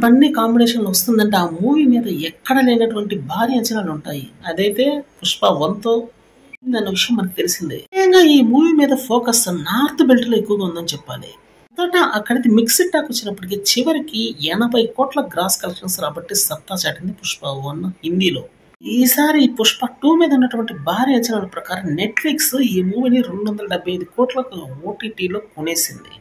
Bunny combination వస్తుందంటే ఆ movie మీద ఎక్కడ లేనటువంటి భారీ అంచనాలు ఉంటాయి. అదైతే పుష్ప 1తో అన్న విషయం మనకు తెలిసిందే. ముఖ్యంగా ఈ మూవీ మీద ఫోకస్ నార్త్ బెల్ట్ లో ఎక్కువగా ఉందని చెప్పాలి. మొదట అక్కడికి మిక్స్డ్ టాక్ వచ్చినప్పటికీ చివరికి 80 కోట్ల గ్రాస్ కలెక్షన్స్ రాబట్టి సత్తా చాటింది పుష్ప 1 హిందీలో. ఈసారి పుష్ప 2 మీద ఉన్నటువంటి భారీ అంచనాల ప్రకారం నెట్ఫ్లిక్స్ ఈ మూవీని 275 కోట్లకు ఓటీటీలో కొనేసింది.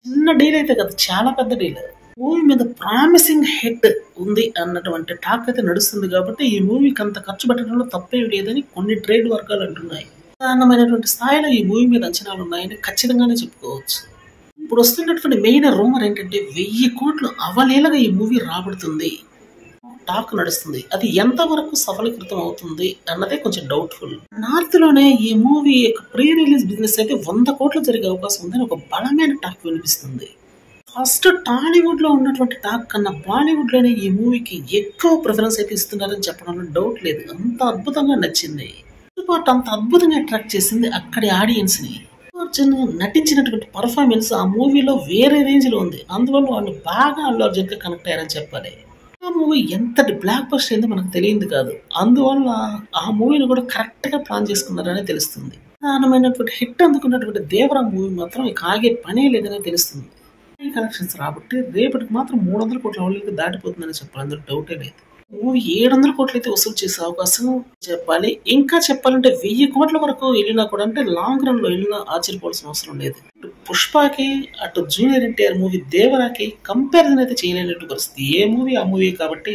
చిన్న డీల్ అయితే కదా, చాలా పెద్ద డీల్. మూవీ మీద ప్రామిసింగ్ హిట్ ఉంది అన్నటువంటి టాక్ అయితే నడుస్తుంది కాబట్టి ఈ మూవీకి అంత ఖర్చు పెట్టడంలో తప్పేమి లేదని కొన్ని ట్రేడ్ వర్గాలు అంటున్నాయి. సాధారణమైనటువంటి స్థాయిలో ఈ మూవీ మీద అంచనాలు ఉన్నాయని ఖచ్చితంగానే చెప్పుకోవచ్చు. ఇప్పుడు వస్తున్నటువంటి మెయిన్ రూమర్ ఏంటంటే 1000 కోట్లు అవలీలగా ఈ మూవీ రాబడుతుంది టాక్ నడుస్తుంది. అది ఎంతవరకు సఫలీకృతం అవుతుంది అన్నదే కొంచెం డౌట్ఫుల్. నార్త్ లోనే ఈ మూవీ యొక్క ప్రీ రిలీజ్ బిజినెస్ అయితే 100 కోట్లు జరిగే అవకాశం ఉందని ఒక బలమైన టాక్ వినిపిస్తుంది. ఫస్ట్ టాలీవుడ్ లో ఉన్నటువంటి టాక్ కన్నా బాలీవుడ్ లోనే ఈ మూవీకి ఎక్కువ ప్రిఫరెన్స్ అయితే ఇస్తున్నారని చెప్పడంలో డౌట్ లేదు. అంత అద్భుతంగా నచ్చింది. అంత అద్భుతంగా అట్రాక్ట్ చేసింది అక్కడి ఆడియన్స్ ని. అర్జున్ నటించినటువంటి పర్ఫార్మెన్స్ ఆ మూవీలో వేరే రేంజ్ లో ఉంది. అందువల్ల వాళ్ళు బాగా అల్లు అర్జున్ గా కనెక్ట్ అయ్యారని చెప్పాలి. ఆ మూవీ ఎంతటి బ్లాక్ బస్టర్ అయిందో మనకు తెలియదు కాదు. అందువల్ల ఆ మూవీని కూడా కరెక్ట్ గా ప్లాన్ చేసుకున్నారని తెలుస్తుంది. ప్రధానమైనటువంటి హిట్ అందుకున్నటువంటి దేవరా మూవీ మాత్రం ఇక ఆగే పనే లేదని తెలుస్తుంది. కలెక్షన్స్ రాబట్టి రేపటికి మాత్రం 300 కోట్ల వాళ్ళకి దాటిపోతుందని చెప్పాలి. అందులో డౌటే లేదు. మూవీ 700 కోట్లు అయితే వసూలు చేసే అవకాశం చెప్పాలి. ఇంకా చెప్పాలంటే 1000 కోట్ల వరకు వెళ్ళినా కూడా, అంటే లాంగ్ రన్ లో వెళ్ళినా ఆశ్చర్యపోవాల్సిన అవసరం లేదు. పుష్పకి అటు జూనియర్ ఎన్టీఆర్ మూవీ దేవరాకి కంపారిజన్ అయితే చేయలేనట్టు పరిస్థితి. ఏ మూవీ ఆ మూవీ కాబట్టి